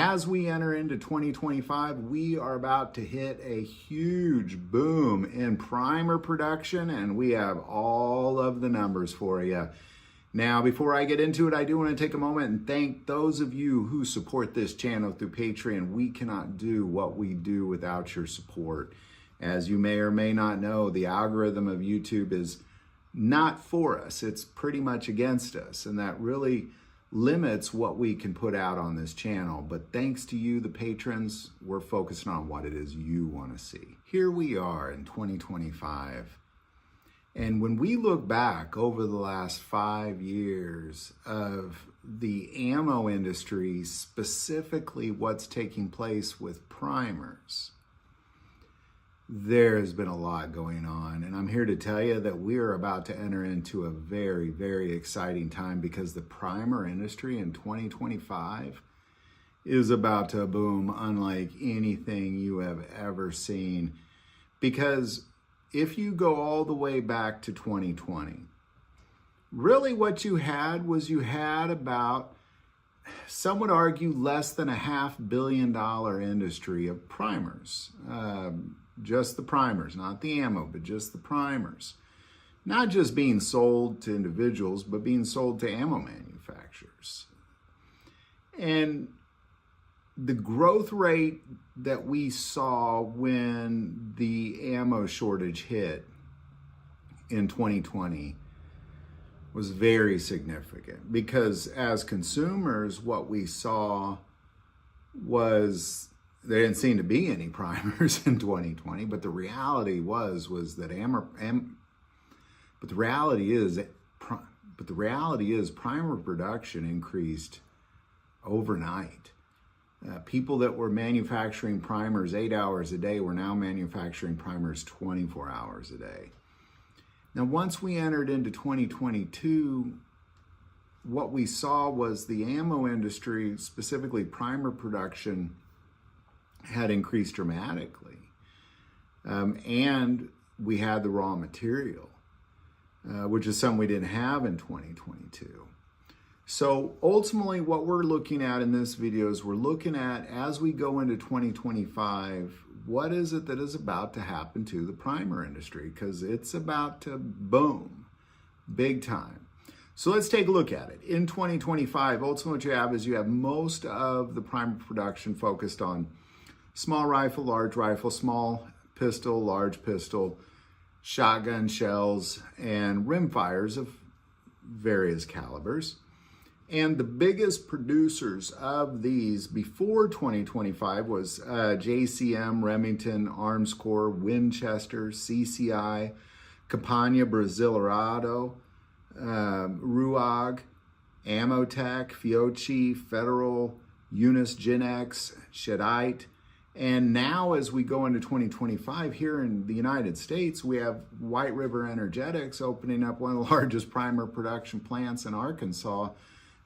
as we enter into 2025, we are about to hit a huge boom in primer production, and we have all of the numbers for you. Now, before I get into it, I do want to take a moment and thank those of you who support this channel through Patreon. We cannot do what we do without your support. As you may or may not know, the algorithm of YouTube is not for us. It's pretty much against us, and that really limits what we can put out on this channel. But thanks to you, the patrons, we're focusing on what it is you want to see. Here we are in 2025. And when we look back over the last 5 years of the ammo industry, specifically what's taking place with primers, there has been a lot going on. And I'm here to tell you that we are about to enter into a very, very exciting time, because the primer industry in 2025 is about to boom unlike anything you have ever seen. Because if you go all the way back to 2020, really what you had about, some would argue, less than $500 million industry of primers. Just the primers, not the ammo, but just the primers. Not just being sold to individuals, but being sold to ammo manufacturers. And the growth rate that we saw when the ammo shortage hit in 2020 was very significant, because as consumers, what we saw was there didn't seem to be any primers in 2020, but the reality was that the reality is primer production increased overnight. People that were manufacturing primers 8 hours a day were now manufacturing primers 24 hours a day. Now, once we entered into 2022, what we saw was the ammo industry, specifically primer production, had increased dramatically. And we had the raw material, which is something we didn't have in 2022. So ultimately what we're looking at in this video is we're looking at, as we go into 2025, what is it that is about to happen to the primer industry? Because it's about to boom big time. So let's take a look at it. In 2025, ultimately what you have most of the primer production focused on small rifle, large rifle, small pistol, large pistol, shotgun shells, and rimfires of various calibers. And the biggest producers of these before 2025 was JCM, Remington, Arms Corps, Winchester, CCI, Campagna, Brasileirado, Ruag, Amotech, Fiocchi, Federal, Unis, Genex, Shedite. And now as we go into 2025 here in the United States, we have White River Energetics opening up one of the largest primer production plants in Arkansas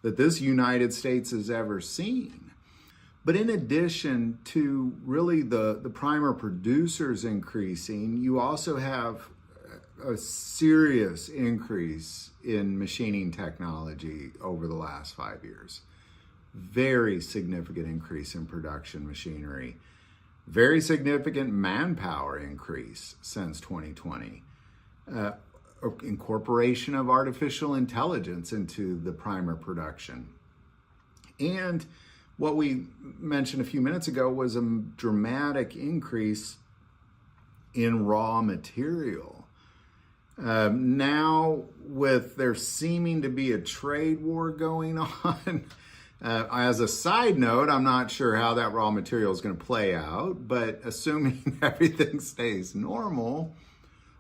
that this United States has ever seen. But in addition to really the primer producers increasing, you also have a serious increase in machining technology over the last 5 years. Very significant increase in production machinery. Very significant manpower increase since 2020. Incorporation of artificial intelligence into the primer production. And what we mentioned a few minutes ago was a dramatic increase in raw material. Now, with there seeming to be a trade war going on, as a side note, I'm not sure how that raw material is going to play out, but assuming everything stays normal,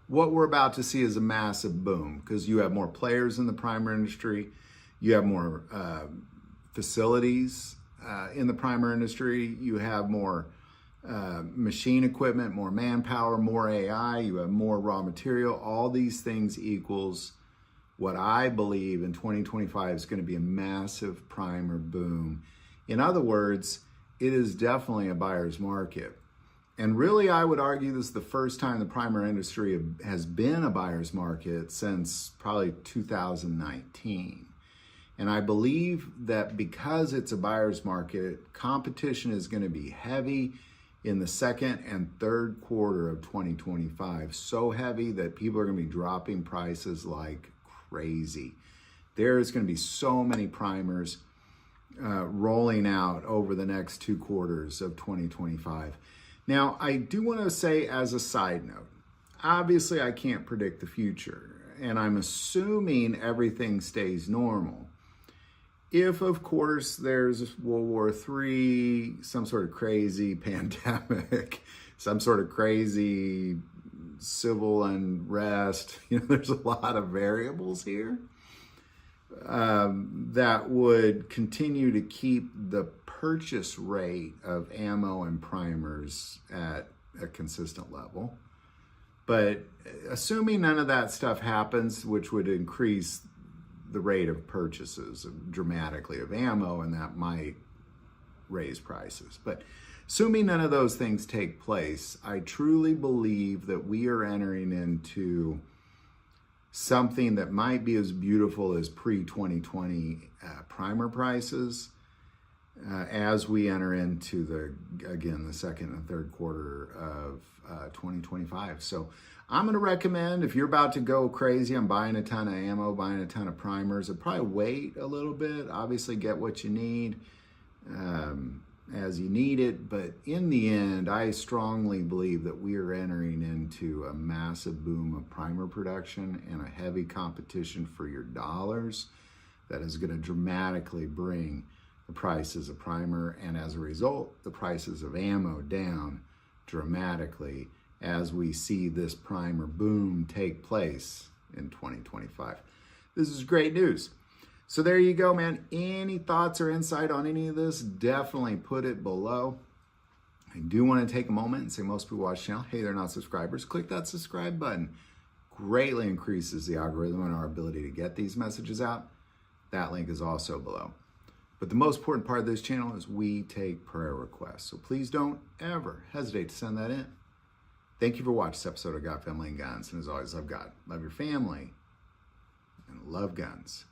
what we're about to see is a massive boom, because you have more players in the primer industry, you have more facilities in the primer industry, you have more machine equipment, more manpower, more AI, you have more raw material. All these things equals what I believe in 2025 is going to be a massive primer boom. In other words, it is definitely a buyer's market. And really, I would argue this is the first time the primer industry has been a buyer's market since probably 2019. And I believe that because it's a buyer's market, competition is going to be heavy in the second and third quarter of 2025. So heavy that people are going to be dropping prices like crazy. There's going to be so many primers rolling out over the next 2 quarters of 2025. Now, I do want to say as a side note, obviously I can't predict the future, and I'm assuming everything stays normal. If, of course, there's World War III, some sort of crazy pandemic, some sort of crazy civil unrest, there's a lot of variables here that would continue to keep the purchase rate of ammo and primers at a consistent level. But assuming none of that stuff happens, which would increase the rate of purchases dramatically of ammo, and that might raise prices. But assuming none of those things take place, I truly believe that we are entering into something that might be as beautiful as pre-2020 primer prices as we enter into the second and third quarter of 2025. So I'm going to recommend, if you're about to go crazy on buying a ton of ammo, buying a ton of primers, I'd probably wait a little bit. Obviously get what you need as you need it. But in the end, I strongly believe that we are entering into a massive boom of primer production and a heavy competition for your dollars that is going to dramatically bring the prices of primer, and as a result, the prices of ammo down dramatically as we see this primer boom take place in 2025. This is great news. So there you go, man. Any thoughts or insight on any of this, definitely put it below. I do want to take a moment and say most people watch the channel, hey, they're not subscribers. Click that subscribe button. Greatly increases the algorithm and our ability to get these messages out. That link is also below. But the most important part of this channel is we take prayer requests. So please don't ever hesitate to send that in. Thank you for watching this episode of God, Family, and Guns. And as always, love God, love your family, and love guns.